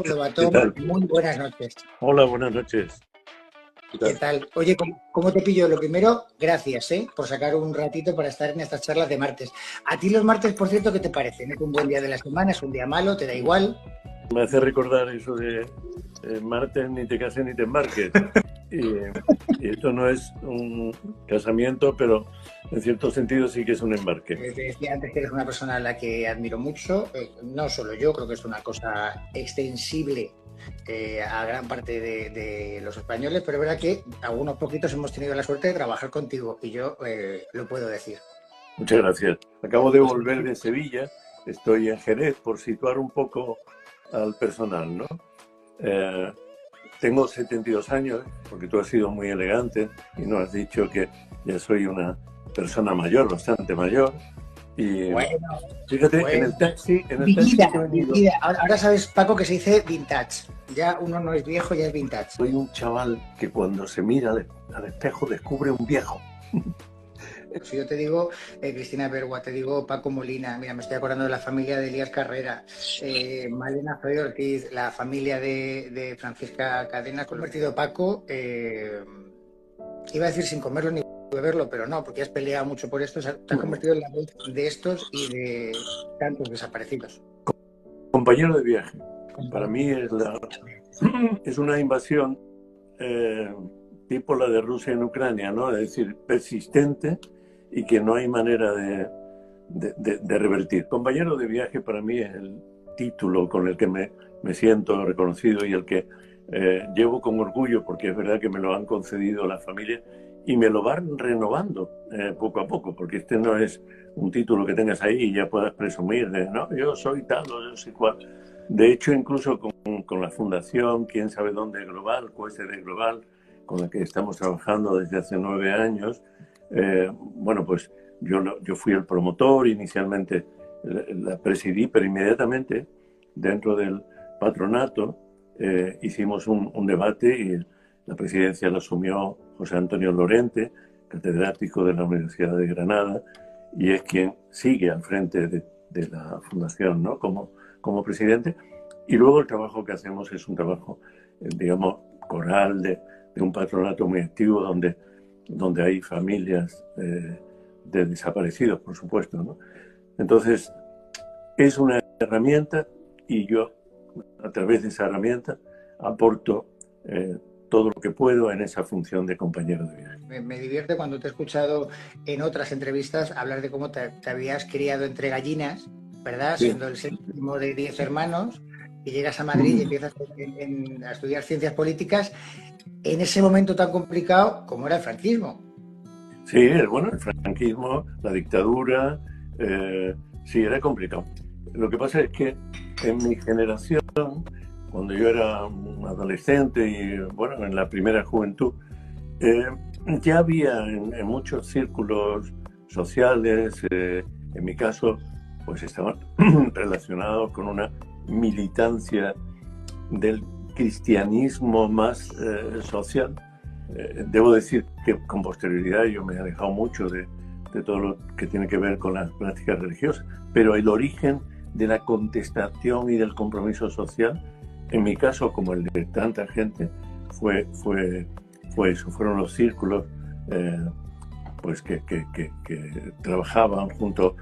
¿Qué Lobatón, tal? muy buenas noches. Hola, buenas noches. ¿Qué ¿Qué tal? tal? Oye, ¿cómo te pillo? Lo primero, gracias, por sacar un ratito para estar en estas charlas de martes. A ti los martes, por cierto, ¿qué te parecen? ¿Es un buen día de la semana? ¿Es un día malo? ¿Te da igual? Me hace recordar eso de martes ni te cases ni te embarques. Y esto no es un casamiento, pero en cierto sentido sí que es un embarque. Te decía antes que eres una persona a la que admiro mucho, no solo yo, creo que es una cosa extensible a gran parte de los españoles, pero es verdad que algunos poquitos hemos tenido la suerte de trabajar contigo y yo lo puedo decir. Muchas gracias. Acabo de Pues, volver de Sevilla. Estoy en Jerez por situar un poco al personal, ¿no? Eh, Tengo 72 años, porque tú has sido muy elegante y nos has dicho que ya soy una persona mayor, bastante mayor. Y bueno, fíjate, en bueno. el taxi, que he Vivida, venido, vivida. Ahora sabes, Paco, que se dice vintage. Ya uno no es viejo, ya es vintage. soy un chaval que cuando se mira al espejo descubre un viejo. Si yo te digo Cristina Bergua, te digo Paco Molina, mira, me estoy acordando de la familia de Elías Carrera, Malena Zoe Ortiz, la familia de Francisca Cadena, convertido Paco, iba a decir sin comerlo ni beberlo, pero no, porque has peleado mucho por esto, te has convertido en la voz de estos y de tantos desaparecidos. Compañero de viaje. Para mí es una invasión eh, tipo la de Rusia en Ucrania, ¿no? Es decir, persistente y que no hay manera de revertir. Compañero de viaje para mí es el título con el que me siento reconocido y el que llevo con orgullo, porque es verdad que me lo han concedido la familia y me lo van renovando poco a poco, porque este no es un título que tengas ahí y ya puedas presumir de, no, yo soy tal o yo soy cual. De hecho, incluso con la fundación Quién sabe dónde Global, QSD Global, con la que estamos trabajando desde hace 9 años, bueno, pues yo fui el promotor, inicialmente la presidí, pero inmediatamente dentro del patronato hicimos un debate y la presidencia la asumió José Antonio Lorente, catedrático de la Universidad de Granada, y es quien sigue al frente de la fundación, ¿no? Como presidente. Y luego el trabajo que hacemos es un trabajo, digamos, coral de un patronato muy activo donde hay familias de desaparecidos, por supuesto, ¿no? Entonces, es una herramienta y yo, a través de esa herramienta, aporto todo lo que puedo en esa función de compañero de viaje. Me divierte cuando te he escuchado en otras entrevistas hablar de cómo te habías criado entre gallinas, ¿verdad? Sí. Siendo el séptimo de 10 hermanos, y llegas a Madrid y empiezas a estudiar ciencias políticas en ese momento tan complicado como era el franquismo. Sí, bueno, el franquismo, la dictadura, sí, era complicado. Lo que pasa es que en mi generación, cuando yo era un adolescente y, bueno, en la primera juventud, eh, ya había en muchos círculos sociales, en mi caso, pues estaban relacionados con una militancia del cristianismo más social. Debo decir que con posterioridad yo me he alejado mucho de todo lo que tiene que ver con las prácticas religiosas, pero el origen de la contestación y del compromiso social, en mi caso, como el de tanta gente, fue eso, fueron los círculos pues que trabajaban junto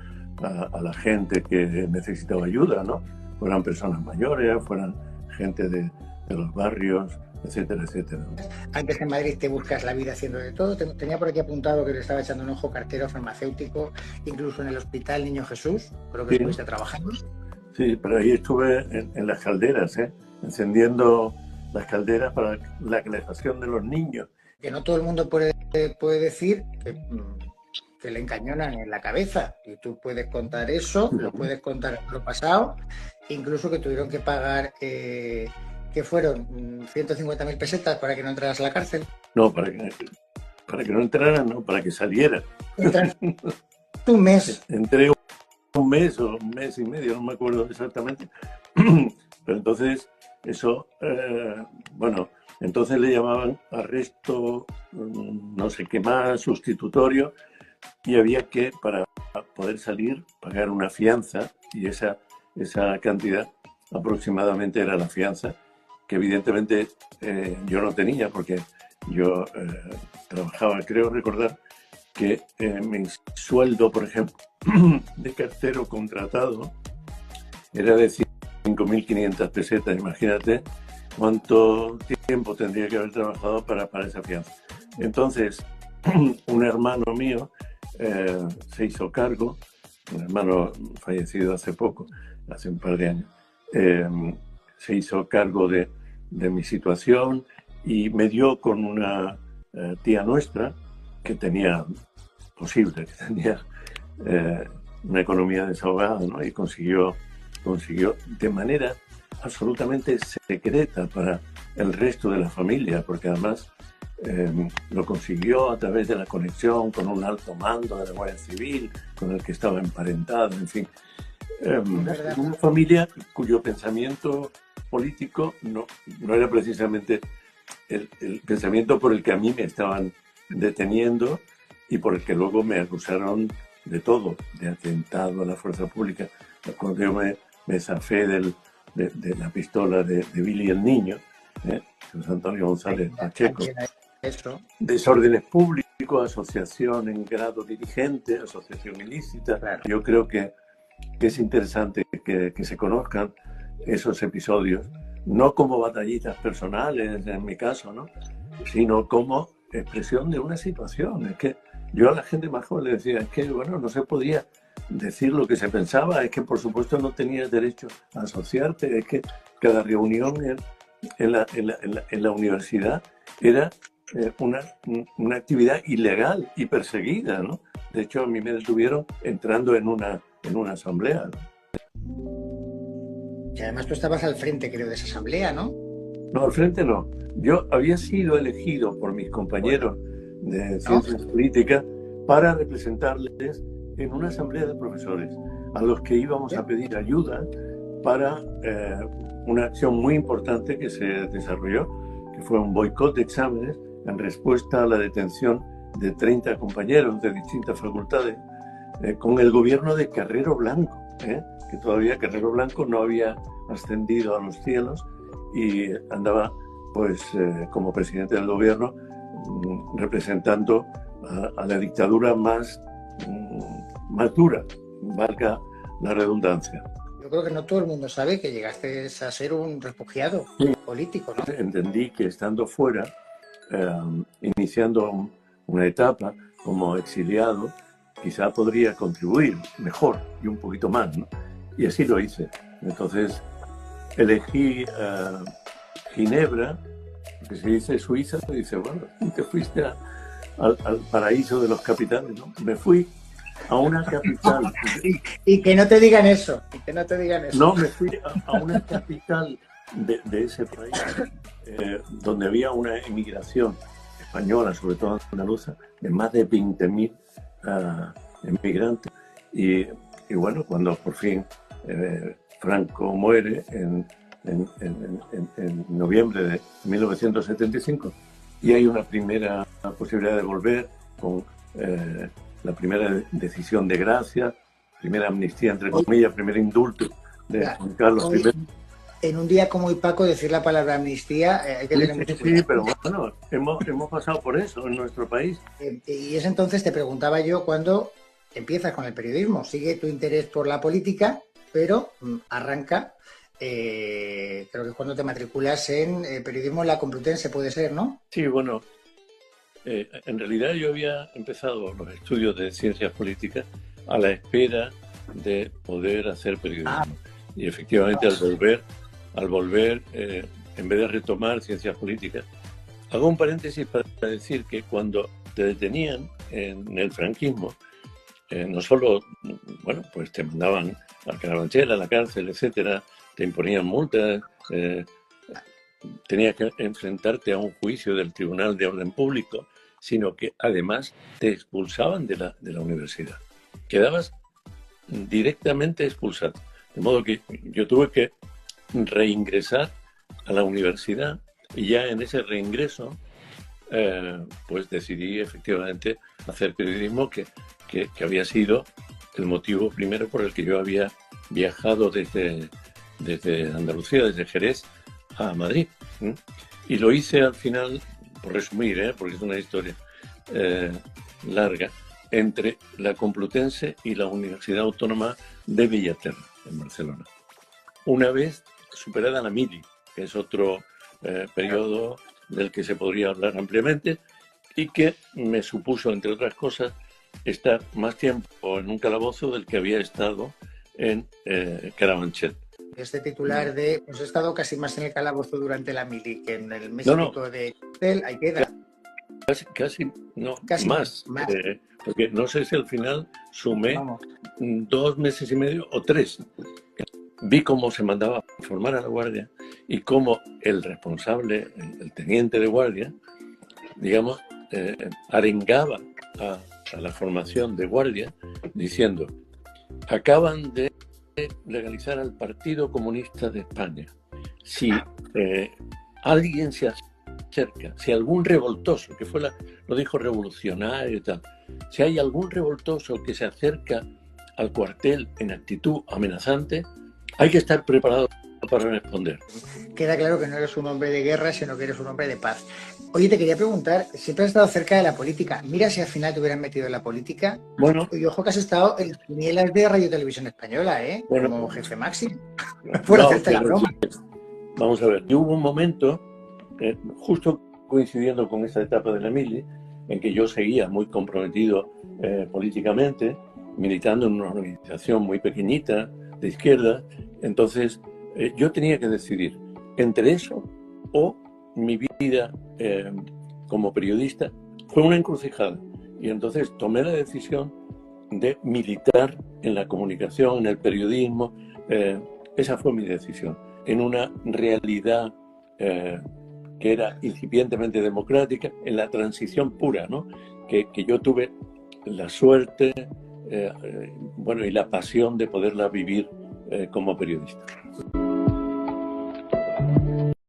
a la gente que necesitaba ayuda, ¿no? Fueran personas mayores, fueran gente de los barrios, etcétera, etcétera. Antes en Madrid te buscas la vida haciendo de todo. Tenía por aquí apuntado que le estaba echando un ojo cartero farmacéutico, incluso en el Hospital Niño Jesús, creo que Sí, estuviste trabajando. sí, pero ahí estuve en las calderas, encendiendo las calderas para la calefacción de los niños. Que no todo el mundo puede decir que le encañonan en la cabeza. Y tú puedes contar eso, lo puedes contar lo pasado, incluso que tuvieron que pagar, que fueron 150.000 pesetas para que no entraras a la cárcel. No, para que no entrara, no, para que saliera. Entras un mes. Entré un mes o un mes y medio, no me acuerdo exactamente. Pero entonces, eso, bueno, entonces le llamaban arresto, no sé qué más, sustitutorio, y había que, para poder salir, pagar una fianza, y esa cantidad aproximadamente era la fianza, que evidentemente yo no tenía, porque yo trabajaba, creo recordar, que mi sueldo, por ejemplo, de cartero contratado era de 5.500 pesetas. Imagínate cuánto tiempo tendría que haber trabajado para esa fianza. Entonces, un hermano mío se hizo cargo, un hermano fallecido hace poco, hace un par de años, se hizo cargo de mi situación y me dio con una tía nuestra que tenía una economía desahogada, ¿no? Y consiguió de manera absolutamente secreta para el resto de la familia, porque además lo consiguió a través de la conexión con un alto mando de la Guardia Civil, con el que estaba emparentado, en fin. Una familia cuyo pensamiento político no era precisamente el pensamiento por el que a mí me estaban deteniendo y por el que luego me acusaron de todo, de atentado a la fuerza pública. Cuando yo me zafé de la pistola de Billy el Niño, José Antonio González Pacheco, desórdenes públicos, asociación en grado dirigente, asociación ilícita. Claro. Yo creo que es interesante que se conozcan esos episodios, no como batallitas personales, en mi caso, ¿no? Sino como expresión de una situación. Es que yo a la gente más joven le decía, es que, bueno, no se podía decir lo que se pensaba, es que, por supuesto, no tenías derecho a asociarte, es que cada reunión en la universidad era una actividad ilegal y perseguida, ¿no? De hecho, a mí me detuvieron entrando en una asamblea, ¿no? Y además tú estabas al frente, creo, de esa asamblea, ¿no? No, al frente no. Yo había sido elegido por mis compañeros de ciencias políticas para representarles en una asamblea de profesores a los que íbamos a pedir ayuda para una acción muy importante que se desarrolló, que fue un boicot de exámenes en respuesta a la detención de 30 compañeros de distintas facultades con el gobierno de Carrero Blanco, que todavía Carrero Blanco no había ascendido a los cielos y andaba pues como presidente del gobierno representando a la dictadura más dura, valga la redundancia. Yo creo que no todo el mundo sabe que llegaste a ser un refugiado político, ¿no? Entendí que estando fuera, iniciando una etapa como exiliado, quizá podría contribuir mejor y un poquito más, ¿no? Y así lo hice. Entonces elegí Ginebra, que se dice Suiza, y dice, bueno, te fuiste al paraíso de los capitales, ¿no? Me fui a una capital. Y que no te digan eso, y que no te digan eso. No, me fui a una capital de ese país, donde había una emigración española, sobre todo andaluza, de más de 20.000 emigrantes. Y bueno, cuando por fin Franco muere en noviembre de 1975 y hay una primera posibilidad de volver con la primera decisión de gracia, primera amnistía, entre comillas, primer indulto de Juan Carlos I. En un día como hoy, Paco, decir la palabra amnistía hay que tener mucho cuidado. Sí, pero bueno, hemos pasado por eso en nuestro país. Y es entonces, te preguntaba yo, ¿cuándo empiezas con el periodismo? Sigue tu interés por la política, pero arranca, creo que cuando te matriculas en periodismo en la Complutense, puede ser, ¿no? Sí, bueno, en realidad yo había empezado los estudios de ciencias políticas a la espera de poder hacer periodismo. Y efectivamente al volver, en vez de retomar ciencias políticas, hago un paréntesis para decir que cuando te detenían en el franquismo, no solo, bueno, pues te mandaban a Carabanchel, a la cárcel, etcétera, te imponían multas, tenías que enfrentarte a un juicio del Tribunal de Orden Público, sino que además te expulsaban de la universidad. Quedabas directamente expulsado. De modo que yo tuve que reingresar a la universidad y ya en ese reingreso pues decidí efectivamente hacer periodismo, que había sido el motivo primero por el que yo había viajado desde desde Andalucía, desde Jerez a Madrid. Y lo hice al final, por resumir, porque es una historia larga, entre la Complutense y la Universidad Autónoma de Bellaterra, en Barcelona. Una vez superada la mili, que es otro periodo del que se podría hablar ampliamente y que me supuso, entre otras cosas, estar más tiempo en un calabozo del que había estado en Carabanchel. Este titular de, pues he estado casi más en el calabozo durante la mili que en el mes y pico de cárcel, ahí queda. Casi más. Porque no sé si al final sumé 2 meses y medio o 3. Vi cómo se mandaba a formar a la guardia y cómo el responsable, el teniente de guardia, digamos, arengaba a la formación de guardia diciendo: acaban de legalizar al Partido Comunista de España. Si alguien se acerca, si algún revoltoso, que lo dijo revolucionario y tal, si hay algún revoltoso que se acerca al cuartel en actitud amenazante, hay que estar preparado para responder. Queda claro que no eres un hombre de guerra, sino que eres un hombre de paz. Oye, te quería preguntar, siempre has estado cerca de la política. Mira si al final te hubieran metido en la política. Bueno. Y ojo que has estado en las quinielas de Radio Televisión Española, bueno, como jefe máximo. Por hacerte la broma. Vamos a ver, y hubo un momento, justo coincidiendo con esta etapa de la mili, en que yo seguía muy comprometido políticamente, militando en una organización muy pequeñita de izquierda. Entonces yo tenía que decidir entre eso o mi vida como periodista. Fue una encrucijada y entonces tomé la decisión de militar en la comunicación, en el periodismo. Esa fue mi decisión, en una realidad que era incipientemente democrática, en la transición pura, ¿no? que yo tuve la suerte y la pasión de poderla vivir como periodista.